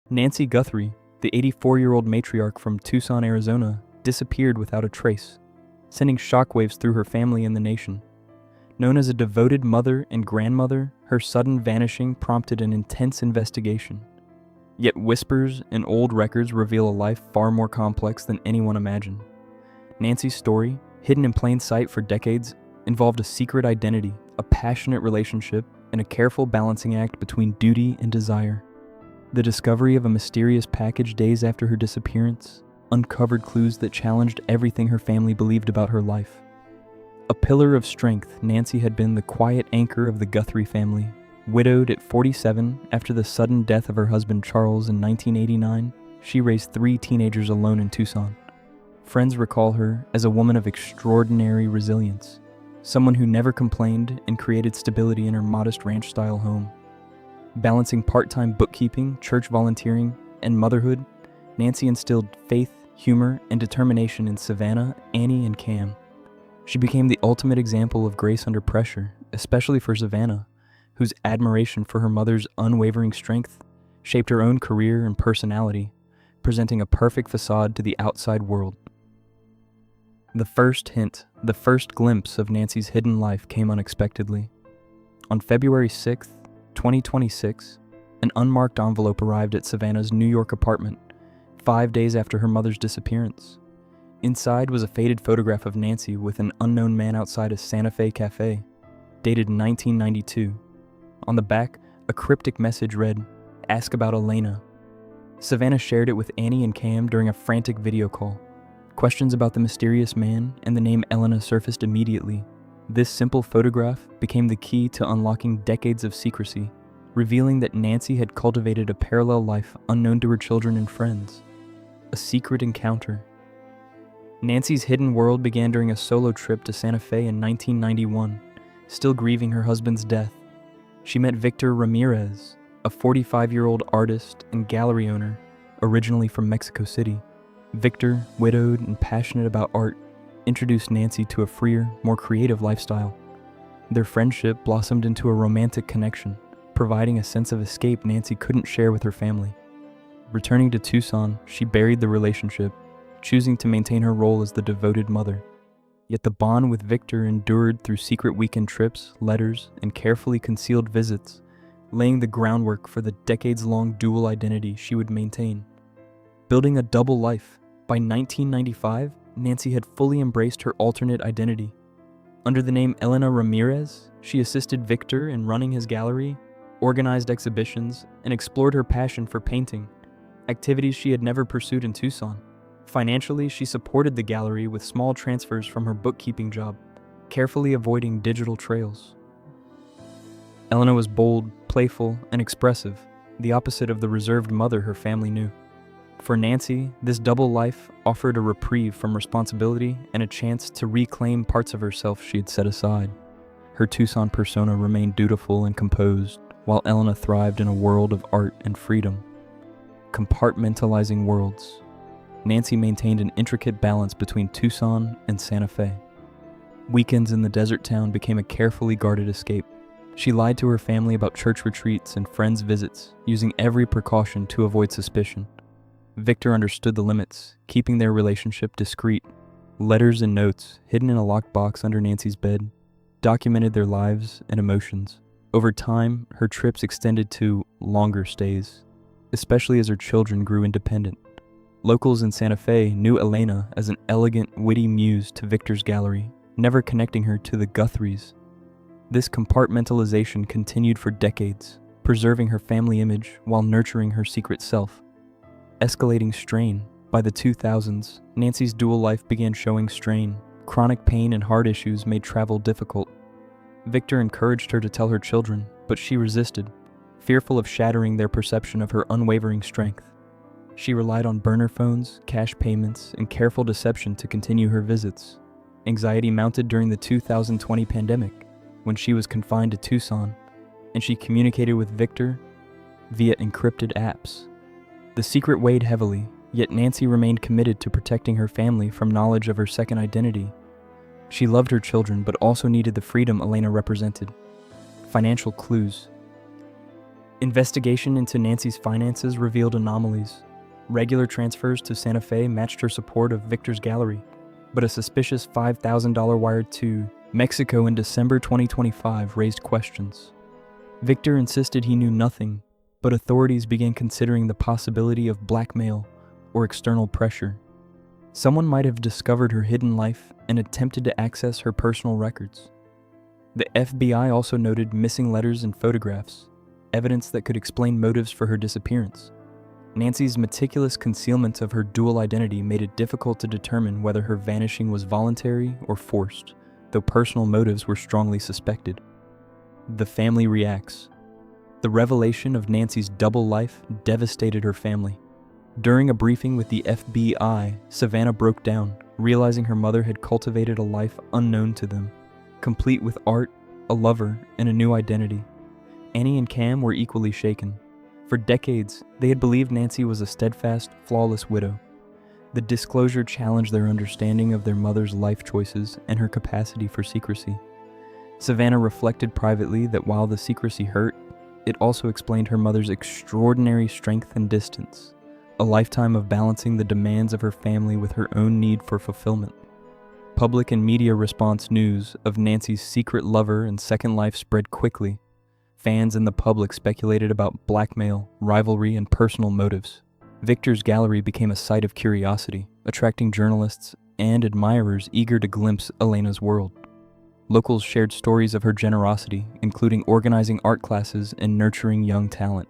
Nancy Guthrie, the 84-year-old matriarch from Tucson, Arizona, disappeared without a trace, sending shockwaves through her family and the nation. Known as a devoted mother and grandmother, her sudden vanishing prompted an intense investigation. Yet whispers and old records reveal a life far more complex than anyone imagined. Nancy's story, hidden in plain sight for decades, involved a secret identity, a passionate relationship, and a careful balancing act between duty and desire. The discovery of a mysterious package days after her disappearance uncovered clues that challenged everything her family believed about her life. A pillar of strength, Nancy had been the quiet anchor of the Guthrie family. Widowed at 47 after the sudden death of her husband Charles in 1989, she raised 3 teenagers alone in Tucson. Friends recall her as a woman of extraordinary resilience, someone who never complained and created stability in her modest ranch-style home. Balancing part-time bookkeeping, church volunteering, and motherhood, Nancy instilled faith, humor, and determination in Savannah, Annie, and Cam. She became the ultimate example of grace under pressure, especially for Savannah, whose admiration for her mother's unwavering strength shaped her own career and personality, presenting a perfect facade to the outside world. The first hint, the first glimpse of Nancy's hidden life came unexpectedly. On February 6, 2026, an unmarked envelope arrived at Savannah's New York apartment, 5 days after her mother's disappearance. Inside was a faded photograph of Nancy with an unknown man outside a Santa Fe cafe, dated 1992. On the back, a cryptic message read, "Ask about Elena." Savannah shared it with Annie and Cam during a frantic video call. Questions about the mysterious man and the name Elena surfaced immediately. This simple photograph became the key to unlocking decades of secrecy, revealing that Nancy had cultivated a parallel life unknown to her children and friends. A secret encounter. Nancy's hidden world began during a solo trip to Santa Fe in 1991, still grieving her husband's death. She met Victor Ramirez, a 45-year-old artist and gallery owner, originally from Mexico City. Victor, widowed and passionate about art, introduced Nancy to a freer, more creative lifestyle. Their friendship blossomed into a romantic connection, providing a sense of escape Nancy couldn't share with her family. Returning to Tucson, she buried the relationship, choosing to maintain her role as the devoted mother. Yet the bond with Victor endured through secret weekend trips, letters, and carefully concealed visits, laying the groundwork for the decades-long dual identity she would maintain. Building a double life, by 1995, Nancy had fully embraced her alternate identity. Under the name Elena Ramirez, she assisted Victor in running his gallery, organized exhibitions, and explored her passion for painting, activities she had never pursued in Tucson. Financially, she supported the gallery with small transfers from her bookkeeping job, carefully avoiding digital trails. Elena was bold, playful, and expressive, the opposite of the reserved mother her family knew. For Nancy, this double life offered a reprieve from responsibility and a chance to reclaim parts of herself she had set aside. Her Tucson persona remained dutiful and composed, while Elena thrived in a world of art and freedom. Compartmentalizing worlds. Nancy maintained an intricate balance between Tucson and Santa Fe. Weekends in the desert town became a carefully guarded escape. She lied to her family about church retreats and friends' visits, using every precaution to avoid suspicion. Victor understood the limits, keeping their relationship discreet. Letters and notes, hidden in a locked box under Nancy's bed, documented their lives and emotions. Over time, her trips extended to longer stays, especially as her children grew independent. Locals in Santa Fe knew Elena as an elegant, witty muse to Victor's gallery, never connecting her to the Guthries. This compartmentalization continued for decades, preserving her family image while nurturing her secret self. Escalating strain. By the 2000s, Nancy's dual life began showing strain. Chronic pain and heart issues made travel difficult. Victor encouraged her to tell her children, but she resisted, fearful of shattering their perception of her unwavering strength. She relied on burner phones, cash payments, and careful deception to continue her visits. Anxiety mounted during the 2020 pandemic, when she was confined to Tucson, and she communicated with Victor via encrypted apps. The secret weighed heavily, yet Nancy remained committed to protecting her family from knowledge of her second identity. She loved her children, but also needed the freedom Elena represented. Financial clues. Investigation into Nancy's finances revealed anomalies. Regular transfers to Santa Fe matched her support of Victor's gallery, but a suspicious $5,000 wire to Mexico in December 2025 raised questions. Victor insisted he knew nothing, but authorities began considering the possibility of blackmail or external pressure. Someone might have discovered her hidden life and attempted to access her personal records. The FBI also noted missing letters and photographs, evidence that could explain motives for her disappearance. Nancy's meticulous concealment of her dual identity made it difficult to determine whether her vanishing was voluntary or forced, though personal motives were strongly suspected. The family reacts. The revelation of Nancy's double life devastated her family. During a briefing with the FBI, Savannah broke down, realizing her mother had cultivated a life unknown to them, complete with art, a lover, and a new identity. Annie and Cam were equally shaken. For decades, they had believed Nancy was a steadfast, flawless widow. The disclosure challenged their understanding of their mother's life choices and her capacity for secrecy. Savannah reflected privately that while the secrecy hurt, it also explained her mother's extraordinary strength and distance, a lifetime of balancing the demands of her family with her own need for fulfillment. Public and media response news of Nancy's secret lover and second life spread quickly. Fans and the public speculated about blackmail, rivalry, and personal motives. Victor's gallery became a site of curiosity, attracting journalists and admirers eager to glimpse Elena's world. Locals shared stories of her generosity, including organizing art classes and nurturing young talent.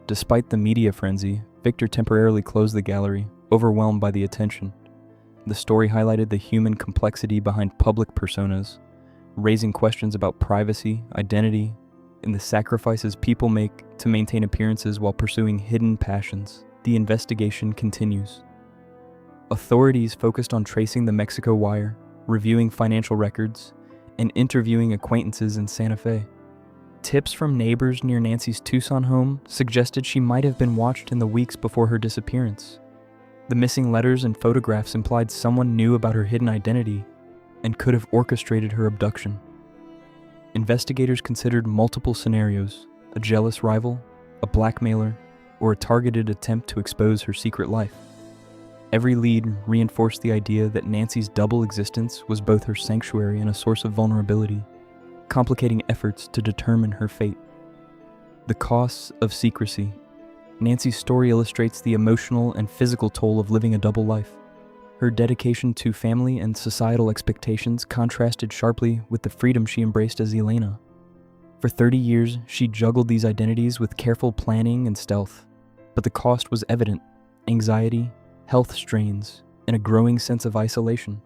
Despite the media frenzy, Victor temporarily closed the gallery, overwhelmed by the attention. The story highlighted the human complexity behind public personas, raising questions about privacy, identity, and the sacrifices people make to maintain appearances while pursuing hidden passions. The investigation continues. Authorities focused on tracing the Mexico wire, reviewing financial records, and interviewing acquaintances in Santa Fe. Tips from neighbors near Nancy's Tucson home suggested she might have been watched in the weeks before her disappearance. The missing letters and photographs implied someone knew about her hidden identity and could have orchestrated her abduction. Investigators considered multiple scenarios: a jealous rival, a blackmailer, or a targeted attempt to expose her secret life. Every lead reinforced the idea that Nancy's double existence was both her sanctuary and a source of vulnerability, complicating efforts to determine her fate. The costs of secrecy. Nancy's story illustrates the emotional and physical toll of living a double life. Her dedication to family and societal expectations contrasted sharply with the freedom she embraced as Elena. For 30 years, she juggled these identities with careful planning and stealth, but the cost was evident: anxiety, health strains, and a growing sense of isolation.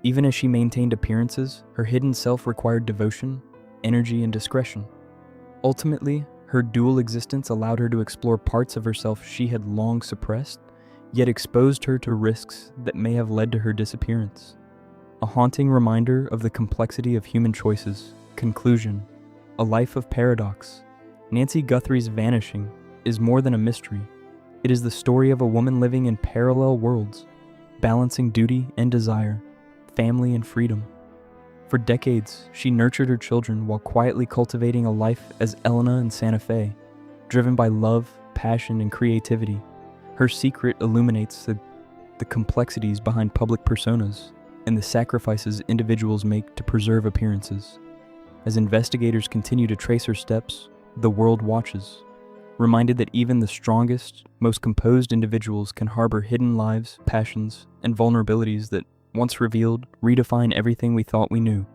Even as she maintained appearances, her hidden self required devotion, energy, and discretion. Ultimately, her dual existence allowed her to explore parts of herself she had long suppressed, yet exposed her to risks that may have led to her disappearance. A haunting reminder of the complexity of human choices. Conclusion: a life of paradox. Nancy Guthrie's vanishing is more than a mystery. It is the story of a woman living in parallel worlds, balancing duty and desire, family and freedom. For decades, she nurtured her children while quietly cultivating a life as Elena in Santa Fe, driven by love, passion, and creativity. Her secret illuminates the complexities behind public personas and the sacrifices individuals make to preserve appearances. As investigators continue to trace her steps, the world watches, reminded that even the strongest, most composed individuals can harbor hidden lives, passions, and vulnerabilities that, once revealed, redefine everything we thought we knew.